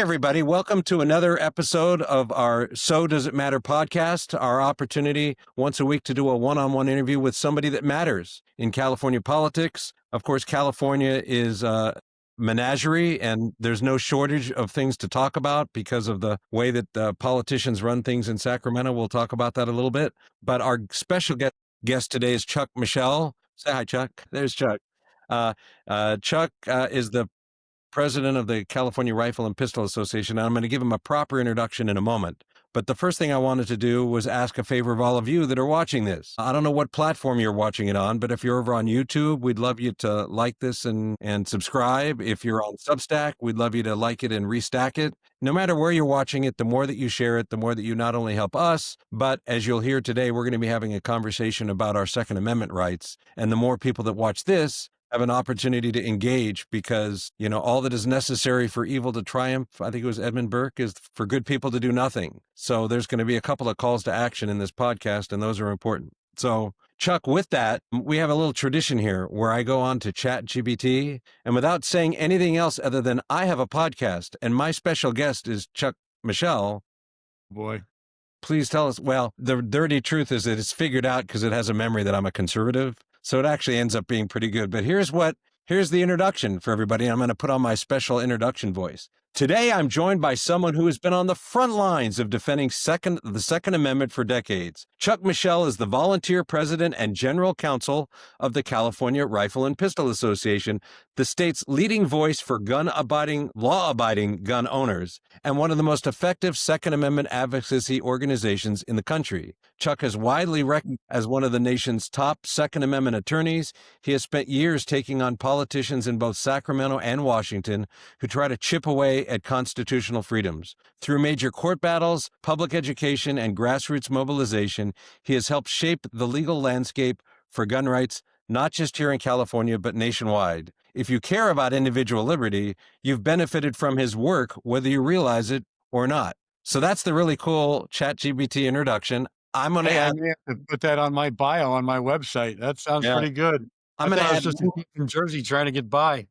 everybody. Welcome to another episode of our So Does It Matter podcast, our opportunity once a week to do a one-on-one interview with somebody that matters in California politics. Of course, California is a menagerie, and there's no shortage of things to talk about because of the way that politicians run things in Sacramento. We'll talk about that a little bit. But our special guest today is Chuck Michel. Say hi, Chuck. There's Chuck. Chuck is the president of the California Rifle and Pistol Association. And I'm going to give him a proper introduction in a moment. But the first thing I wanted to do was ask a favor of all of you that are watching this. I don't know what platform you're watching it on, but if you're over on YouTube, we'd love you to like this and subscribe. If you're on Substack, we'd love you to like it and restack it. No matter where you're watching it, the more that you share it, the more that you not only help us, but as you'll hear today, we're going to be having a conversation about our Second Amendment rights. And the more people that watch this have an opportunity to engage, because, you know, all that is necessary for evil to triumph, I think it was Edmund Burke, is for good people to do nothing. So there's going to be a couple of calls to action in this podcast, and those are important. So Chuck, with that, we have a little tradition here where I go on to ChatGPT, and without saying anything else other than I have a podcast and my special guest is Chuck Michel. Boy, please tell us. Well, the dirty truth is that it's figured out because it has a memory that I'm a conservative. So it actually ends up being pretty good. But here's the introduction for everybody. I'm going to put on my special introduction voice. Today, I'm joined by someone who has been on the front lines of defending the Second Amendment for decades. Chuck Michel is the volunteer president and general counsel of the California Rifle and Pistol Association, the state's leading voice for law-abiding gun owners, and one of the most effective Second Amendment advocacy organizations in the country. Chuck is widely recognized as one of the nation's top Second Amendment attorneys. He has spent years taking on politicians in both Sacramento and Washington who try to chip away at constitutional freedoms. Through major court battles, public education, and grassroots mobilization, he has helped shape the legal landscape for gun rights, not just here in California, but nationwide. If you care about individual liberty, you've benefited from his work, whether you realize it or not. So that's the really cool ChatGPT introduction. I'm going to have to put that on my bio on my website. That sounds pretty good. I'm going to add just in Jersey trying to get by.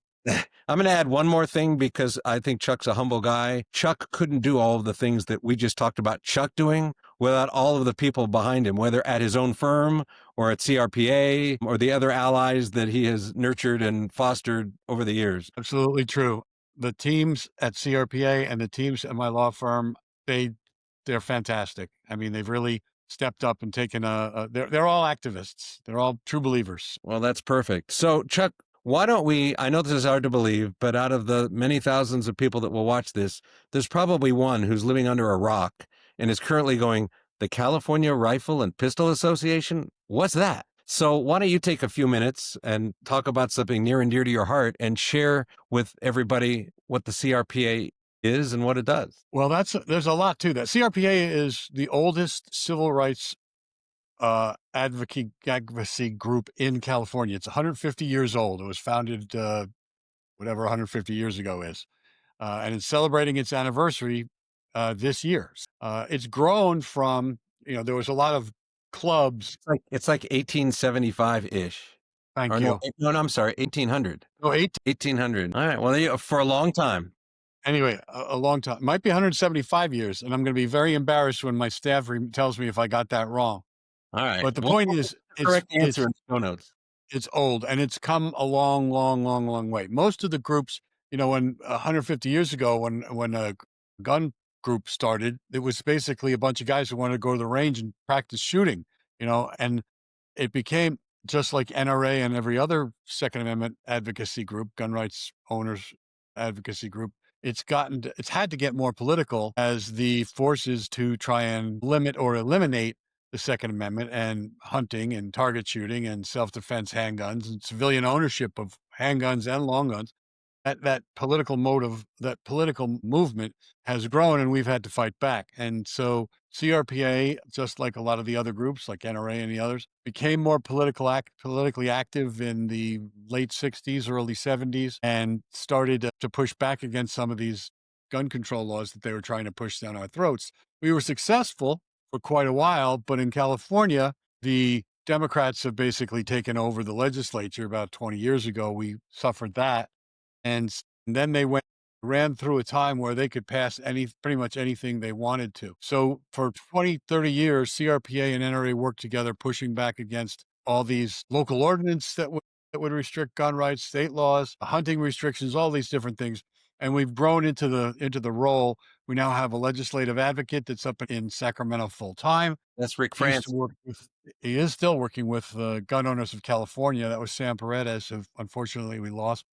I'm going to add one more thing because I think Chuck's a humble guy. Chuck couldn't do all of the things that we just talked about Chuck doing without all of the people behind him, whether at his own firm or at CRPA or the other allies that he has nurtured and fostered over the years. Absolutely true. The teams at CRPA and the teams at my law firm, they're fantastic. I mean, they've really stepped up and taken they're all activists. They're all true believers. Well, that's perfect. So Chuck, why don't we, I know this is hard to believe, but out of the many thousands of people that will watch this, there's probably one who's living under a rock and is currently going, the California Rifle and Pistol Association? What's that? So why don't you take a few minutes and talk about something near and dear to your heart and share with everybody what the CRPA is and what it does? Well, there's a lot to that. CRPA is the oldest civil rights advocacy group in California. It's 150 years old. It was founded, whatever 150 years ago is, and it's celebrating its anniversary this year. It's grown from, there was a lot of clubs. It's like 1875-ish. Thank you. No, I'm sorry, 1800. Oh, 1800. All right. Well, for a long time. Anyway, a long time. Might be 175 years, and I'm going to be very embarrassed when my staff tells me if I got that wrong. All right. But the point is, correct answer in show notes. It's old, and it's come a long, long, long, long way. Most of the groups, when 150 years ago, when a gun group started, it was basically a bunch of guys who wanted to go to the range and practice shooting, and it became just like NRA and every other Second Amendment advocacy group, gun rights owners advocacy group. It's had to get more political as the forces to try and limit or eliminate the Second Amendment and hunting and target shooting and self-defense handguns and civilian ownership of handguns and long guns. That political movement has grown, and we've had to fight back. And so CRPA, just like a lot of the other groups like NRA and the others, became more politically active in the late 60s, early 70s, and started to push back against some of these gun control laws that they were trying to push down our throats. We were successful for quite a while, but in California, the Democrats have basically taken over the legislature about 20 years ago. We suffered that. And then they went ran through a time where they could pass pretty much anything they wanted to. So for 20, 30 years, CRPA and NRA worked together, pushing back against all these local ordinance that would restrict gun rights, state laws, hunting restrictions, all these different things. And we've grown into the role. We now have a legislative advocate that's up in Sacramento full time. That's Rick He used to France. work with, he is still working with the gun owners of California. That was Sam Paredes, who unfortunately we lost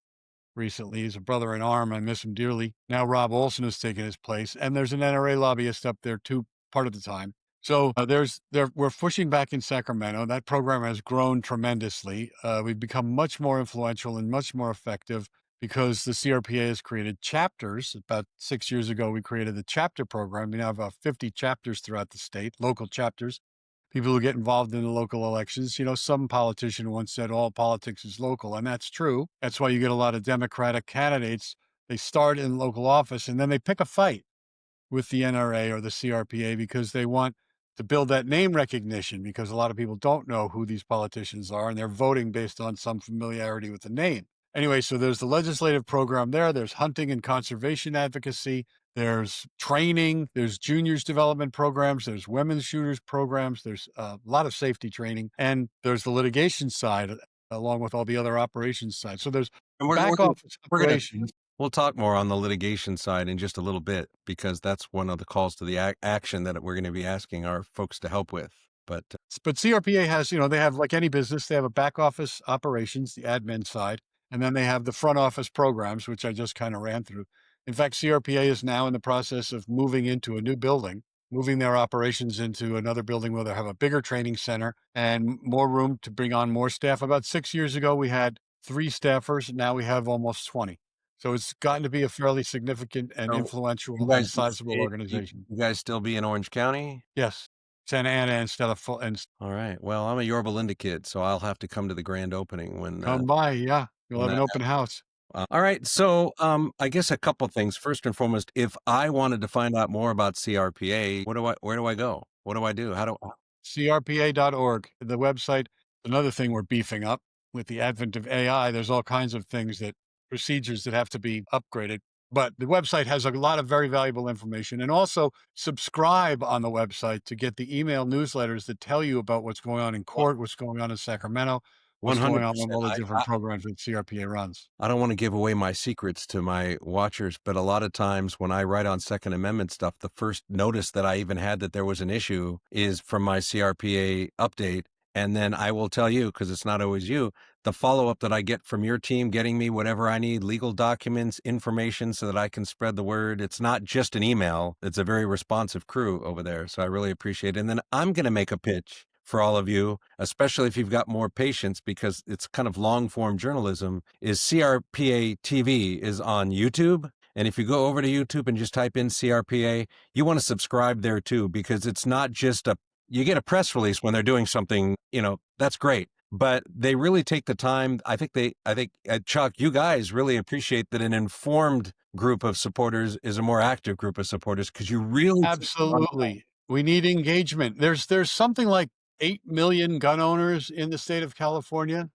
recently. He's a brother in arm. I miss him dearly. Now Rob Olson has taken his place, and there's an NRA lobbyist up there too, part of the time. So we're pushing back in Sacramento. That program has grown tremendously. We've become much more influential and much more effective because the CRPA has created chapters. About 6 years ago, we created the chapter program. We now have about 50 chapters throughout the state, local chapters. People who get involved in the local elections. Some politician once said all politics is local, and that's true. That's why you get a lot of Democratic candidates. They start in local office and then they pick a fight with the NRA or the CRPA because they want to build that name recognition, because a lot of people don't know who these politicians are and they're voting based on some familiarity with the name. Anyway, so there's the legislative program there. There's hunting and conservation advocacy. There's training. There's juniors development programs. There's women's shooters programs. There's a lot of safety training. And there's the litigation side along with all the other operations side. So there's And back office we're gonna operations. we'll talk more on the litigation side in just a little bit, because that's one of the calls to the action that we're going to be asking our folks to help with. But CRPA has, they have, like any business, they have a back office operations, the admin side, and then they have the front office programs, which I just kind of ran through. In fact, CRPA is now in the process of moving into a new building, moving their operations into another building where they have a bigger training center and more room to bring on more staff. About 6 years ago, we had 3 staffers. Now we have almost 20. So it's gotten to be a fairly significant and So you influential and guys sizable organization. you guys still be in Orange County? Yes. Santa Ana instead of full, and All right. Well, I'm a Yorba Linda kid, so I'll have to come to the grand opening come by. Yeah. You'll when have an that open house. all right. So, I guess a couple things. First and foremost, if I wanted to find out more about CRPA, where do I go? What do I do? CRPA.org, the website. Another thing we're beefing up with the advent of AI. There's all kinds of procedures that have to be upgraded. But the website has a lot of very valuable information. And also subscribe on the website to get the email newsletters that tell you about what's going on in court, what's going on in Sacramento, what's going on with 100%. all the different programs that CRPA runs. I don't want to give away my secrets to my watchers, but a lot of times when I write on Second Amendment stuff, the first notice that I even had that there was an issue is from my CRPA update. And then I will tell you, because it's not always you, the follow-up that I get from your team getting me whatever I need, legal documents, information so that I can spread the word. It's not just an email. It's a very responsive crew over there. So I really appreciate it. And then I'm going to make a pitch for all of you, especially if you've got more patience, because it's kind of long form journalism, is CRPA TV is on YouTube. And if you go over to YouTube and just type in CRPA, you want to subscribe there too, because it's not just you get a press release when they're doing something, that's great. But they really take the time. I think Chuck, you guys really appreciate that an informed group of supporters is a more active group of supporters, because you really Absolutely. We need engagement. There's something like 8 million gun owners in the state of California.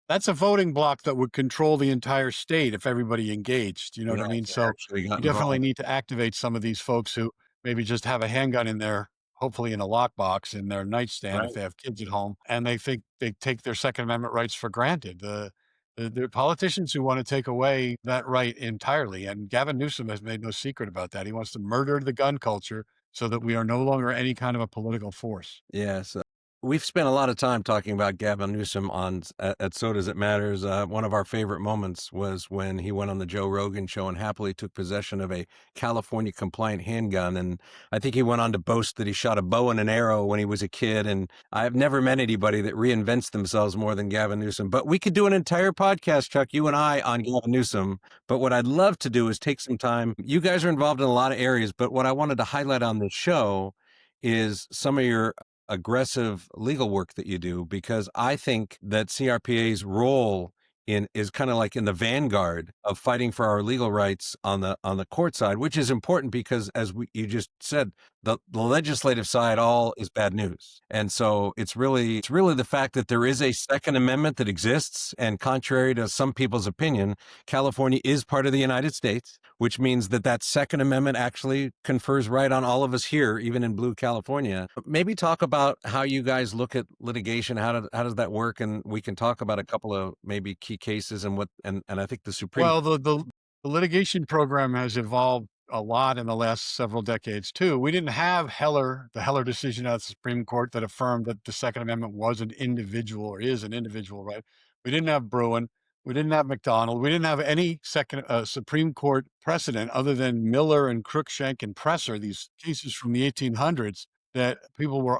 That's a voting block that would control the entire state if everybody engaged. You know what I mean? So actually got we definitely involved. need to activate some of these folks who maybe just have a handgun in their, hopefully in a lockbox in their nightstand Right. if they have kids at home, and they think they take their Second Amendment rights for granted. The politicians who want to take away that right entirely, and Gavin Newsom has made no secret about that. He wants to murder the gun culture so that we are no longer any kind of a political force. Yes. We've spent a lot of time talking about Gavin Newsom at So Does It Matters. One of our favorite moments was when he went on the Joe Rogan show and happily took possession of a California compliant handgun. And I think he went on to boast that he shot a bow and an arrow when he was a kid. And I've never met anybody that reinvents themselves more than Gavin Newsom. But we could do an entire podcast, Chuck, you and I, on Gavin Newsom. But what I'd love to do is take some time. You guys are involved in a lot of areas, but what I wanted to highlight on this show is some of your aggressive legal work that you do, because I think that CRPA's role is kind of like in the vanguard of fighting for our legal rights on the court side, which is important because, as you just said, the legislative side all is bad news. And so it's really the fact that there is a Second Amendment that exists, and contrary to some people's opinion, California is part of the United States, which means that that Second Amendment actually confers right on all of us here, even in blue California. Maybe talk about how you guys look at litigation. How does that work? And we can talk about a couple of maybe key cases and and I think the Supreme. Well, the litigation program has evolved a lot in the last several decades too. We didn't have the Heller decision out of the Supreme Court that affirmed that the Second Amendment was an individual or is an individual right. We didn't have Bruin. We didn't have McDonald. We didn't have any Supreme Court precedent other than Miller and Cruikshank and Presser, these cases from the 1800s that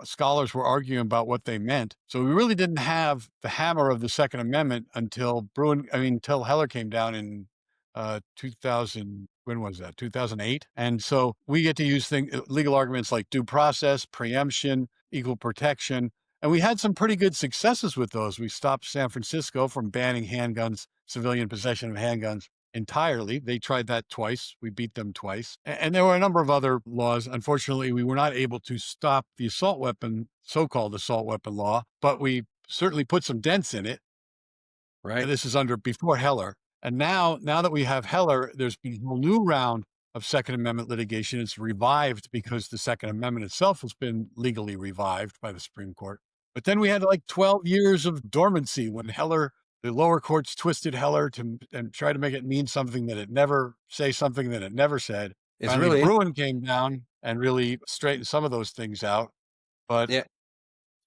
scholars were arguing about what they meant. So we really didn't have the hammer of the Second Amendment until Heller came down in 2000. When was that? 2008. And so we get to use legal arguments like due process, preemption, equal protection. And we had some pretty good successes with those. We stopped San Francisco from banning handguns, civilian possession of handguns entirely. They tried that twice. We beat them twice. And there were a number of other laws. Unfortunately, we were not able to stop the so-called assault weapon law, but we certainly put some dents in it. Right. And this is before Heller. And now that we have Heller, there's been a whole new round of Second Amendment litigation. It's revived because the Second Amendment itself has been legally revived by the Supreme Court. But then we had like 12 years of dormancy when the lower courts twisted Heller and tried to make it mean something that it never said. It's Finally, really Bruin came down and really straightened some of those things out. But yeah,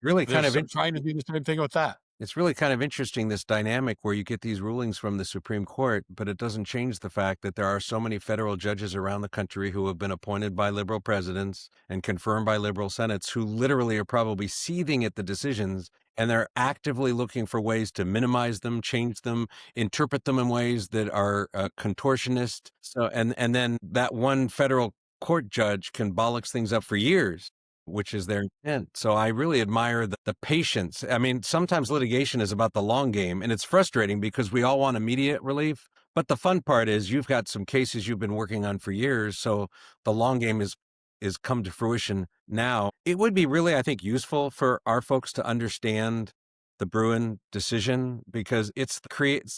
really kind of trying to do the same thing with that. It's really kind of interesting, this dynamic where you get these rulings from the Supreme Court, but it doesn't change the fact that there are so many federal judges around the country who have been appointed by liberal presidents and confirmed by liberal senates who literally are probably seething at the decisions, and they're actively looking for ways to minimize them, change them, interpret them in ways that are contortionist. So, and then that one federal court judge can bollocks things up for years, which is their intent. So I really admire the patience. I mean, sometimes litigation is about the long game, and it's frustrating because we all want immediate relief. But the fun part is you've got some cases you've been working on for years, so the long game is come to fruition now. It would be really, I think, useful for our folks to understand the Bruin decision because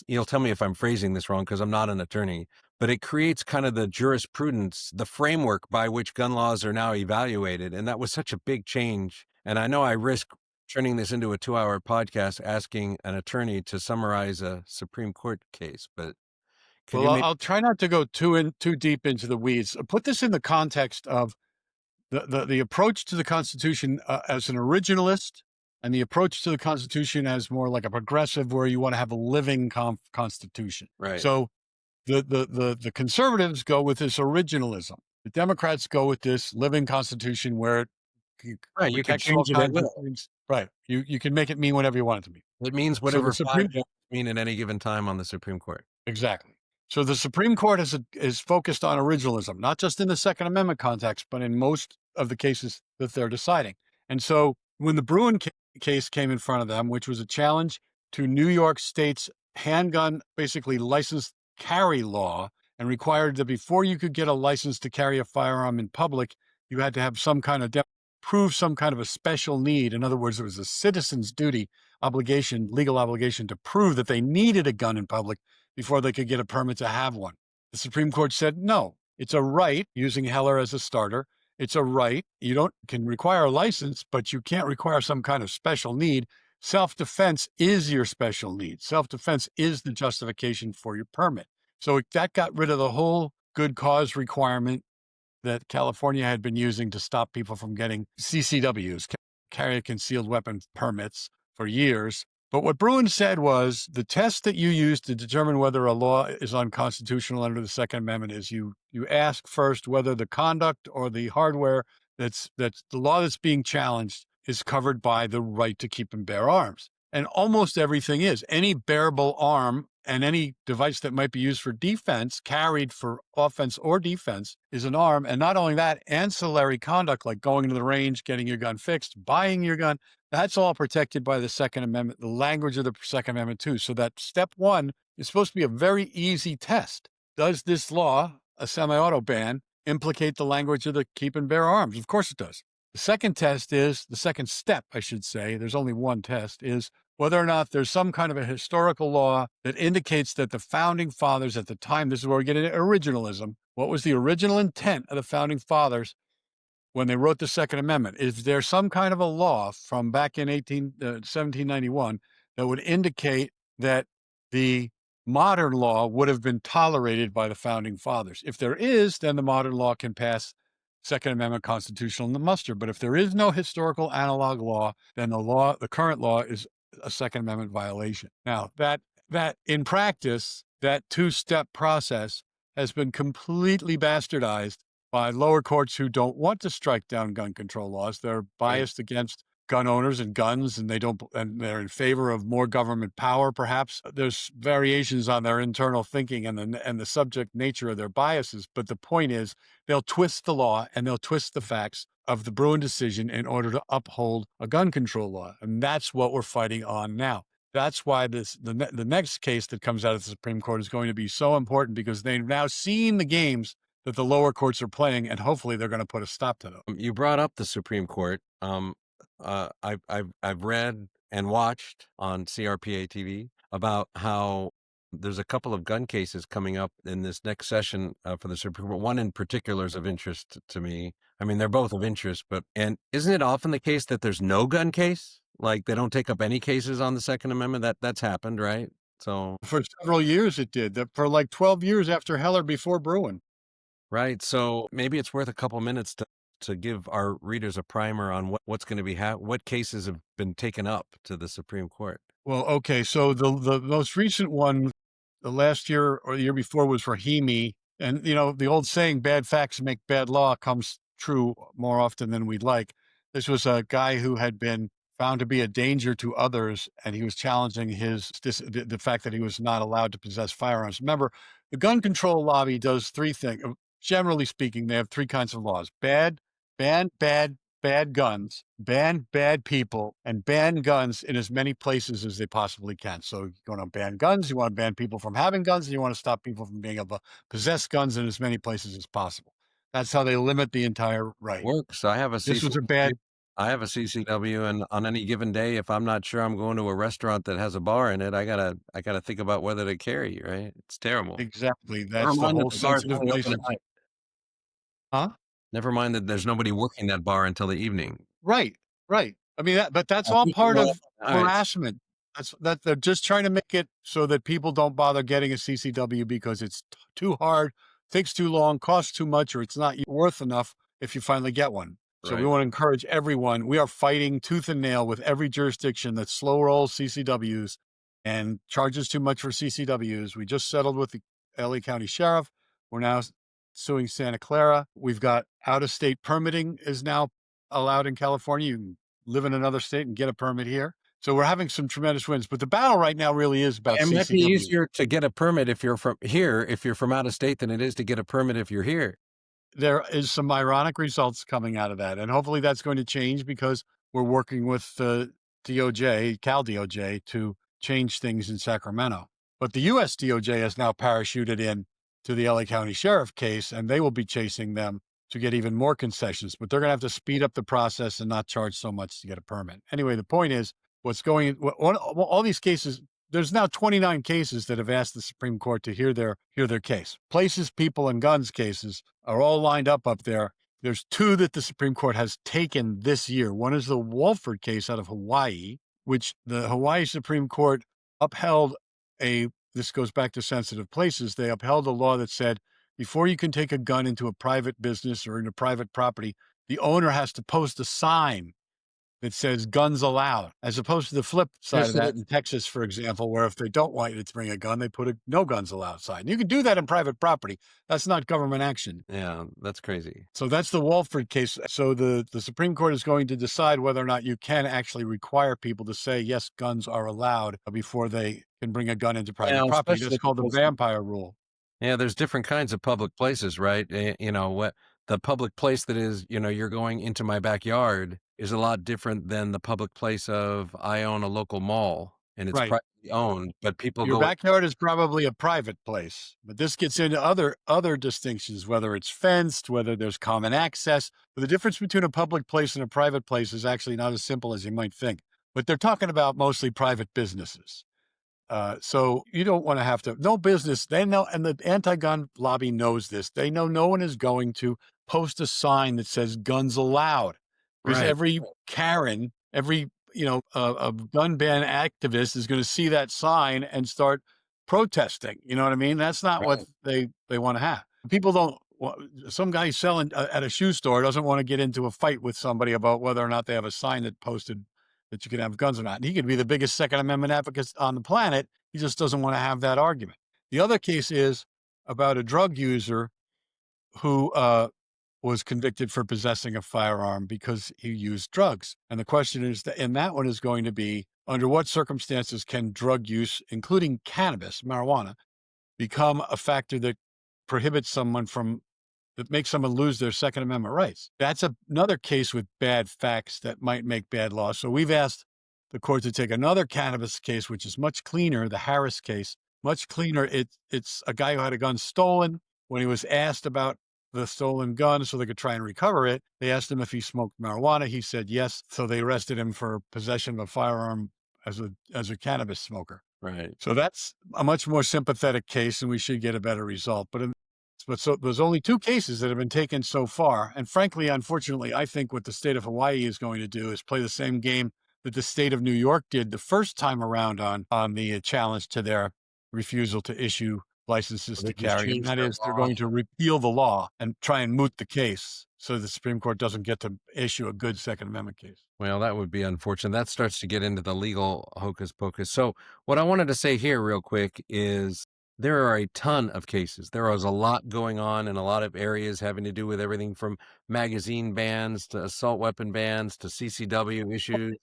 you'll tell me if I'm phrasing this wrong because I'm not an attorney, but it creates kind of the jurisprudence, the framework by which gun laws are now evaluated. And that was such a big change. And I know I risk turning this into a 2-hour podcast asking an attorney to summarize a Supreme Court case, but I'll try not to go too deep into the weeds. Put this in the context of the approach to the Constitution as an originalist and the approach to the Constitution as more like a progressive where you want to have a living Constitution. Right. So the conservatives go with this originalism. The Democrats go with this living Constitution where you can change it at will. Right. You can make it mean whatever you want it to mean. It means whatever five judges mean at any given time on the Supreme Court. Exactly. So the Supreme Court is focused on originalism, not just in the Second Amendment context, but in most of the cases that they're deciding. And so when the Bruin case came in front of them, which was a challenge to New York State's handgun, basically licensed carry law, and required that before you could get a license to carry a firearm in public, you had to have prove some kind of a special need. In other words, it was a citizen's duty legal obligation to prove that they needed a gun in public before they could get a permit to have one. The Supreme Court said, no, it's a right, using Heller as a starter. It's a right. You can require a license, but you can't require some kind of special need. Self-defense is your special need. Self-defense is the justification for your permit. So that got rid of the whole good cause requirement that California had been using to stop people from getting CCWs, carry a concealed weapon permits, for years. But what Bruin said was the test that you use to determine whether a law is unconstitutional under the Second Amendment is you ask first whether the conduct or the hardware that's the law that's being challenged is covered by the right to keep and bear arms. And almost everything is. Any bearable arm and any device that might be used for defense, carried for offense or defense, is an arm. And not only that, ancillary conduct like going to the range, getting your gun fixed, buying your gun, that's all protected by the Second Amendment, the language of the Second Amendment, too. So that step one is supposed to be a very easy test. Does this law, a semi-auto ban, implicate the language of the keep and bear arms? Of course it does. The second test is, the second step, I should say, there's only one test, is whether or not there's some kind of a historical law that indicates that the founding fathers at the time, this is where we get into originalism, what was the original intent of the founding fathers when they wrote the Second Amendment? Is there some kind of a law from back in 1791 that would indicate that the modern law would have been tolerated by the founding fathers? If there is, then the modern law can pass Second Amendment constitutional muster. But if there is no historical analog law, then the current law is a Second Amendment violation. Now, that in practice, that two-step process has been completely bastardized by lower courts who don't want to strike down gun control laws. They're biased against gun owners and guns, and they're in favor of more government power, perhaps. There's variations on their internal thinking and the subject nature of their biases. But the point is, they'll twist the law and they'll twist the facts of the Bruin decision in order to uphold a gun control law. And that's what we're fighting on now. That's why the next case that comes out of the Supreme Court is going to be so important, because they've now seen the games that the lower courts are playing, and hopefully they're going to put a stop to them. You brought up the Supreme Court. I've read and watched on CRPA TV about how there's a couple of gun cases coming up in this next session for the Supreme Court. One in particular is of interest to me. I mean, they're both of interest, and isn't it often the case that there's no gun case? Like they don't take up any cases on the Second Amendment? That's happened, right? So for several years it did. For like 12 years after Heller, before Bruin. Right. So maybe it's worth a couple minutes to give our readers a primer on what's going to be what cases have been taken up to the Supreme Court. Well, okay. So the most recent one, the last year or the year before, was Rahimi. And, the old saying, bad facts make bad law, comes true more often than we'd like. This was a guy who had been found to be a danger to others, and he was challenging the fact that he was not allowed to possess firearms. Remember, the gun control lobby does three things. Generally speaking, they have three kinds of laws: ban bad guns, ban bad people, and ban guns in as many places as they possibly can. So you want to ban guns, you want to ban people from having guns, and you want to stop people from being able to possess guns in as many places as possible. That's how they limit the entire right. Works. I have a This was a bad. I have a CCW, and on any given day, if I'm not sure I'm going to a restaurant that has a bar in it, I gotta think about whether to carry. Right? It's terrible. Exactly. That's the whole sensitive place. Huh? Never mind that there's nobody working that bar until the evening. Right. I mean, but that's all part of harassment. That they're just trying to make it so that people don't bother getting a CCW because it's too hard, takes too long, costs too much, or it's not worth enough if you finally get one. So we want to encourage everyone. We are fighting tooth and nail with every jurisdiction that slow rolls CCWs and charges too much for CCWs. We just settled with the LA County Sheriff. We're now suing Santa Clara. We've got out-of-state permitting is now allowed in California. You can live in another state and get a permit here. So we're having some tremendous wins. But the battle right now really is about CCW. It might be easier to get a permit if you're from here, if you're from out of state, than it is to get a permit if you're here. There is some ironic results coming out of that. And hopefully that's going to change, because we're working with the DOJ, Cal DOJ, to change things in Sacramento. But the U.S. DOJ has now parachuted in to the LA County Sheriff case, and they will be chasing them to get even more concessions. But they're going to have to speed up the process and not charge so much to get a permit. Anyway, the point is, all these cases, there's now 29 cases that have asked the Supreme Court to hear their case. Places, people, and guns cases are all lined up there. There's two that the Supreme Court has taken this year. One is the Walford case out of Hawaii, which the Hawaii Supreme Court upheld this goes back to sensitive places. They upheld a law that said, before you can take a gun into a private business or into private property, the owner has to post a sign that says guns allowed, as opposed to the flip side of that in Texas, for example, where if they don't want you to bring a gun, they put a no guns allowed sign. You can do that in private property. That's not government action. Yeah, that's crazy. So that's the Walford case. So the Supreme Court is going to decide whether or not you can actually require people to say, yes, guns are allowed before they can bring a gun into private Yeah, property. That's especially called the because vampire rule. yeah, there's different kinds of public places, right? What the public place that is, you're going into my backyard is a lot different than the public place of I own a local mall and it's Right. privately owned, but people Your go, backyard is probably a private place, but this gets into other distinctions, whether it's fenced, whether there's common access. But the difference between a public place and a private place is actually not as simple as you might think. But they're talking about mostly private businesses. So you don't want to have to, no business, they know, and the anti-gun lobby knows this. They know no one is going to post a sign that says guns allowed because right, every Karen, every, a gun ban activist is going to see that sign and start protesting. You know what I mean? That's not what right, they want to have. People don't, some guy selling at a shoe store doesn't want to get into a fight with somebody about whether or not they have a sign that posted that you can have guns or not. And he could be the biggest Second Amendment advocate on the planet. He just doesn't want to have that argument. The other case is about a drug user who was convicted for possessing a firearm because he used drugs. And the question is, and that one is going to be, under what circumstances can drug use, including cannabis, marijuana, become a factor that prohibits someone from that makes someone lose their Second Amendment rights? That's another case with bad facts that might make bad law. So we've asked the court to take another cannabis case, which is much cleaner, the Harris case, much cleaner. It's a guy who had a gun stolen. When he was asked about the stolen gun so they could try and recover it, they asked him if he smoked marijuana. He said yes. So they arrested him for possession of a firearm as a cannabis smoker. right. So that's a much more sympathetic case, and we should get a better result. But so there's only two cases that have been taken so far. And frankly, unfortunately, I think what the state of Hawaii is going to do is play the same game that the state of New York did the first time around on the challenge to their refusal to issue licenses They to just carry. And changed that their is, they're law. going to repeal the law and try and moot the case so the Supreme Court doesn't get to issue a good Second Amendment case. Well, that would be unfortunate. That starts to get into the legal hocus pocus. So, what I wanted to say here, real quick, is there are a ton of cases. There is a lot going on in a lot of areas having to do with everything from magazine bans to assault weapon bans to CCW issues.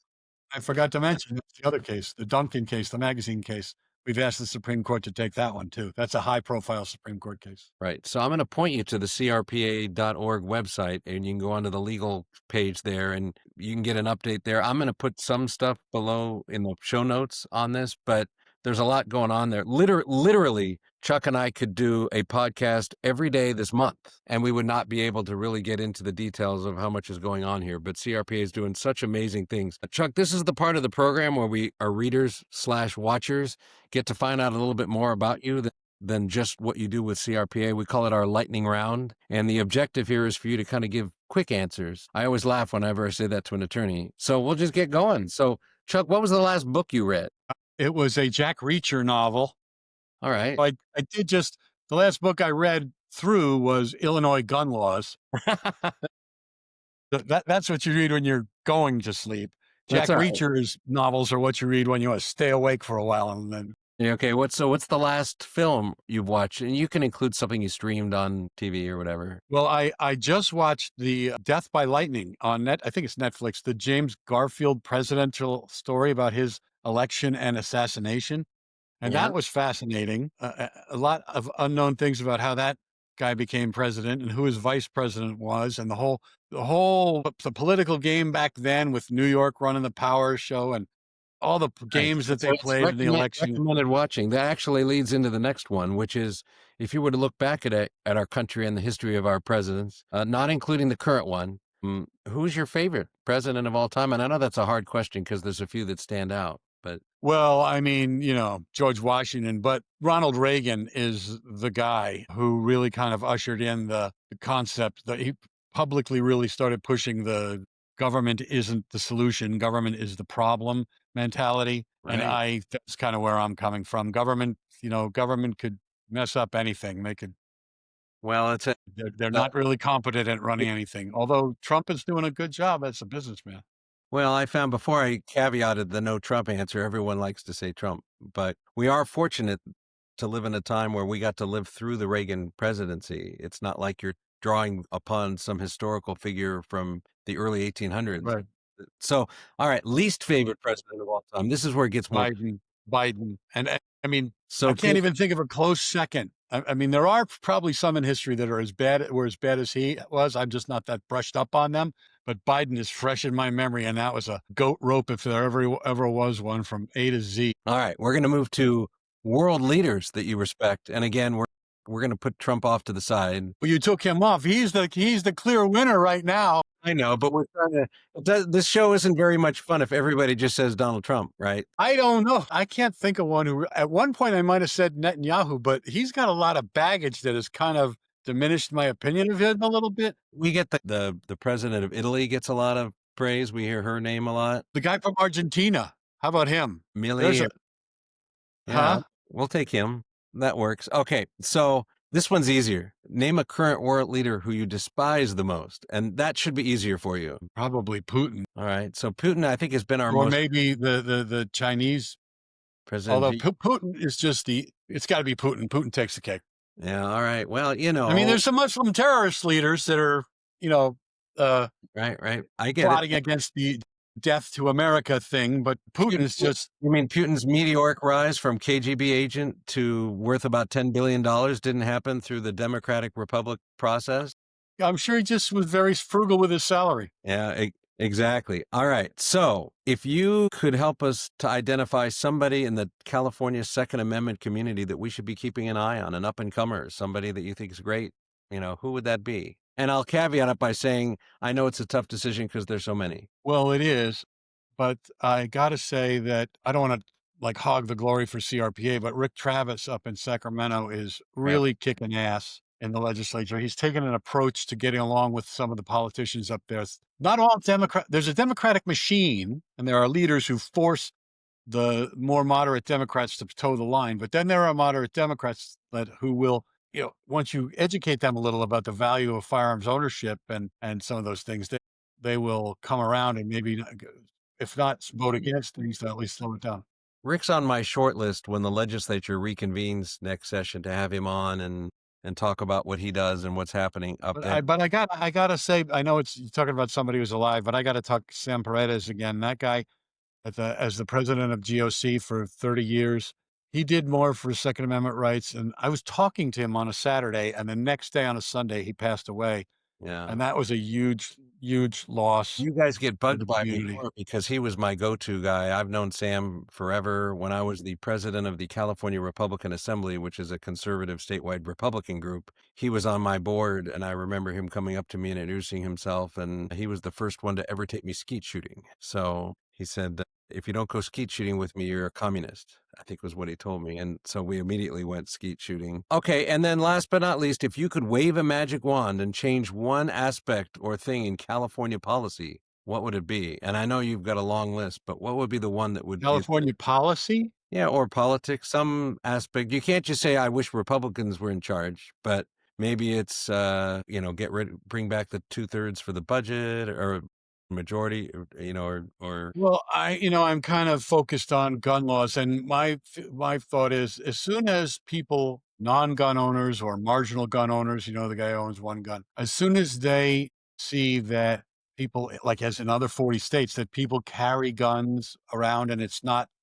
I forgot to mention that's the other case, the Duncan case, the magazine case. We've asked the Supreme Court to take that one too. That's a high profile Supreme Court case. Right. So I'm going to point you to the crpa.org website and you can go onto the legal page there and you can get an update there. I'm going to put some stuff below in the show notes on this, but there's a lot going on there. Literally, Chuck and I could do a podcast every day this month and we would not be able to really get into the details of how much is going on here. But CRPA is doing such amazing things. Chuck, this is the part of the program where our readers/watchers get to find out a little bit more about you than just what you do with CRPA. We call it our lightning round. And the objective here is for you to kind of give quick answers. I always laugh whenever I say that to an attorney. So we'll just get going. So, Chuck, what was the last book you read? It was a Jack Reacher novel. All right. I did the last book I read through was Illinois Gun Laws. That's what you read when you're going to sleep. Jack Reacher's novels are what you read when you want to stay awake for a while. And then, yeah, okay. What's the last film you've watched? And you can include something you streamed on TV or whatever. well, I just watched the Death by Lightning on I think it's Netflix, the James Garfield presidential story about his election and assassination. And Yeah. that was fascinating. A lot of unknown things about how that guy became president and who his vice president was, and the political game back then with New York running the power show and all the games that So they it's played in the election. recommended watching. That actually leads into the next one, which is if you were to look back at our country and the history of our presidents, not including the current one, who's your favorite president of all time? And I know that's a hard question because there's a few that stand out, but Well, I mean, George Washington, but Ronald Reagan is the guy who really kind of ushered in the concept that he publicly really started pushing the government isn't the solution, government is the problem mentality. And right. that's kind of where I'm coming from. Government could mess up anything. Well, They're not really competent at running anything. Although Trump is doing a good job as a businessman. Well, I found before I caveated the no Trump answer, everyone likes to say Trump, but we are fortunate to live in a time where we got to live through the Reagan presidency. It's not like you're drawing upon some historical figure from the early 1800s. Right. So, all right, least favorite president of all time. This is where it gets more. Biden, and I mean, I So, can't even think of a close second. I mean, there are probably some in history that are as bad as he was. I'm just not that brushed up on them. But Biden is fresh in my memory, and that was a goat rope if there ever was one from A to Z. all right, we're going to move to world leaders that you respect, and again, we're going to put Trump off to the side. Well, you took him off. He's the clear winner right now. I know, but we're trying to. This show isn't very much fun if everybody just says Donald Trump, right? I don't know. I can't think of one who. At one point, I might have said Netanyahu, but he's got a lot of baggage that has kind of diminished my opinion of him a little bit. We get the president of Italy gets a lot of praise. We hear her name a lot. The guy from Argentina. How about him? There's Millie, a, yeah, huh? we'll take him. That works. Okay, so this one's easier. Name a current world leader who you despise the most, and that should be easier for you. Probably Putin, All right, so Putin, I think, has been our or most maybe the Chinese. president. Although Putin is just it's got to be Putin. Putin takes the cake. Yeah, all right. Well, I mean, there's some Muslim terrorist leaders that are, right. I get it. plotting against the death to America thing, but Putin is just. You mean Putin's meteoric rise from KGB agent to worth about $10 billion didn't happen through the Democratic Republic process? I'm sure he just was very frugal with his salary. Yeah, exactly. All right. So if you could help us to identify somebody in the California Second Amendment community that we should be keeping an eye on, an up and comer, somebody that you think is great, who would that be? And I'll caveat it by saying, I know it's a tough decision because there's so many. Well, it is, but I got to say that I don't want to like hog the glory for CRPA, but Rick Travis up in Sacramento is really kicking ass in the legislature. He's taken an approach to getting along with some of the politicians up there. Not all Democrat. There's a Democratic machine, and there are leaders who force the more moderate Democrats to toe the line. But then there are moderate Democrats who will, once you educate them a little about the value of firearms ownership and some of those things, they will come around and maybe, if not vote against things, to at least slow it down. Rick's on my short list when the legislature reconvenes next session to have him on and talk about what he does and what's happening up there. But I gotta say, I know you're talking about somebody who's alive, but I got to talk Sam Paredes again. That guy, as the president of GOC for 30 years, he did more for Second Amendment rights. And I was talking to him on a Saturday, and the next day on a Sunday, he passed away. Yeah. And that was a huge, huge loss. You guys get bugged by me community. more because he was my go-to guy. I've known Sam forever. When I was the president of the California Republican Assembly, which is a conservative statewide Republican group, he was on my board, and I remember him coming up to me and introducing himself, and he was the first one to ever take me skeet shooting. So he said, if you don't go skeet shooting with me, you're a communist, I think was what he told me. And so we immediately went skeet shooting. Okay, and then last but not least, if you could wave a magic wand and change one aspect or thing in California policy, what would it be? And I know you've got a long list, but what would be the one that would be? California policy? Yeah, or politics, some aspect. You can't just say, I wish Republicans were in charge, but maybe it's, bring back the 2/3 for the budget or majority, or Well, I'm kind of focused on gun laws, and my thought is, as soon as people, non-gun owners or marginal gun owners, the guy who owns one gun, as soon as they see that people, like as in other 40 states, that people carry guns around and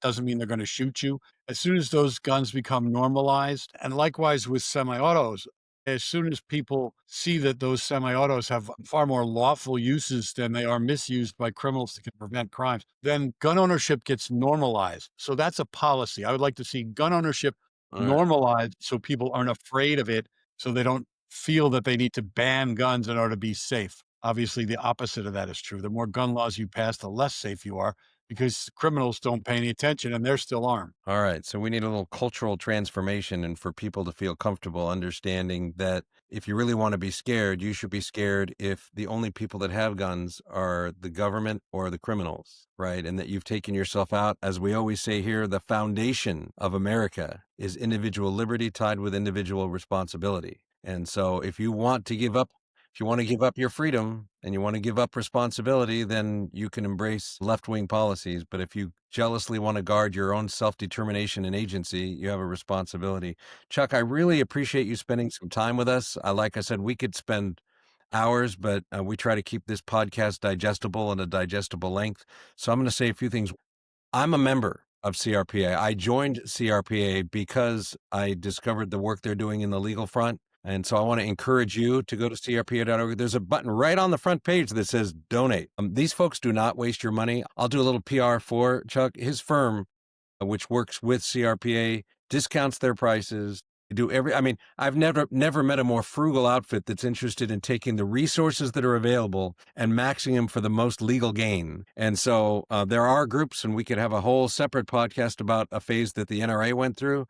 doesn't mean they're going to shoot you. As soon as those guns become normalized, and likewise with semi-autos, as soon as people see that those semi-autos have far more lawful uses than they are misused by criminals that can prevent crimes, then gun ownership gets normalized. So that's a policy. I would like to see gun ownership normalized so people aren't afraid of it, so they don't feel that they need to ban guns in order to be safe. Obviously, the opposite of that is true. The more gun laws you pass, the less safe you are, because criminals don't pay any attention and they're still armed. All right. So we need a little cultural transformation and for people to feel comfortable understanding that if you really want to be scared, you should be scared if the only people that have guns are the government or the criminals, right? And that you've taken yourself out. As we always say here, the foundation of America is individual liberty tied with individual responsibility. And so if you want to give up If you want to give up your freedom and you want to give up responsibility, then you can embrace left-wing policies. But if you jealously want to guard your own self-determination and agency, you have a responsibility. Chuck, I really appreciate you spending some time with us. Like I said, we could spend hours, but we try to keep this podcast digestible and a digestible length. So I'm going to say a few things. I'm a member of CRPA. I joined CRPA because I discovered the work they're doing in the legal front. And so I want to encourage you to go to crpa.org. There's a button right on the front page that says donate. These folks do not waste your money. I'll do a little PR for Chuck. His firm, which works with CRPA, discounts their prices. I've never met a more frugal outfit that's interested in taking the resources that are available and maxing them for the most legal gain. And so there are groups, and we could have a whole separate podcast about a phase that the NRA went through.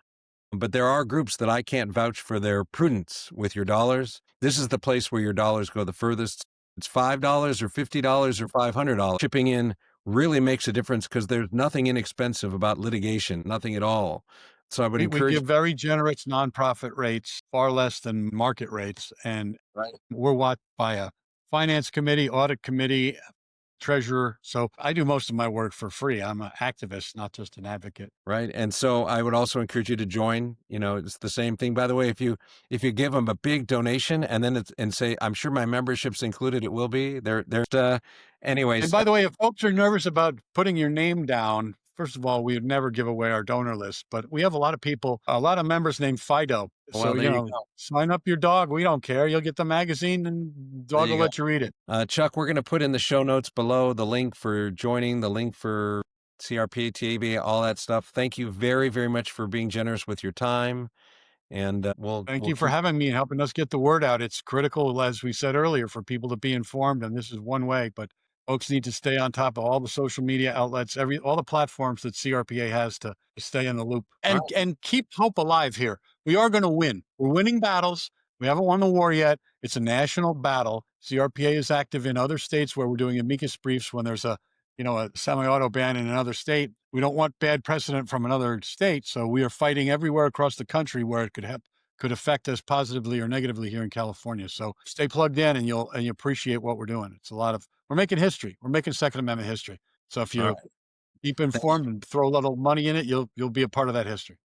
But there are groups that I can't vouch for their prudence with your dollars. This is the place where your dollars go the furthest. It's $5 or $50 or $500. Shipping in really makes a difference because there's nothing inexpensive about litigation, nothing at all. So I would We encourage. give very generous nonprofit rates, far less than market rates, and Right. we're watched by a finance committee, audit committee, treasurer. So I do most of my work for free. I'm an activist, not just an advocate. Right. And so I would also encourage you to join. It's the same thing. By the way, if you give them a big donation and then say, I'm sure my membership's included, it will be. Anyways. And by the way, if folks are nervous about putting your name down, first of all, we would never give away our donor list, but we have a lot of members named Fido. Well, So, there you go. sign up your dog. We don't care. You'll get the magazine and dog will let you read it. Chuck, we're going to put in the show notes below the link for joining, the link for CRPA, TAB, all that stuff. Thank you very, very much for being generous with your time. And Thank you for having me and helping us get the word out. It's critical, as we said earlier, for people to be informed, and this is one way, but folks need to stay on top of all the social media outlets, all the platforms that CRPA has to stay in the loop and keep hope alive here. We are going to win. We're winning battles. We haven't won the war yet. It's a national battle. CRPA is active in other states where we're doing amicus briefs when there's a semi-auto ban in another state. We don't want bad precedent from another state, so we are fighting everywhere across the country where it could affect us positively or negatively here in California. So stay plugged in, and you appreciate what we're doing. We're making history. We're making Second Amendment history. So if you keep informed and throw a little money in it, you'll be a part of that history.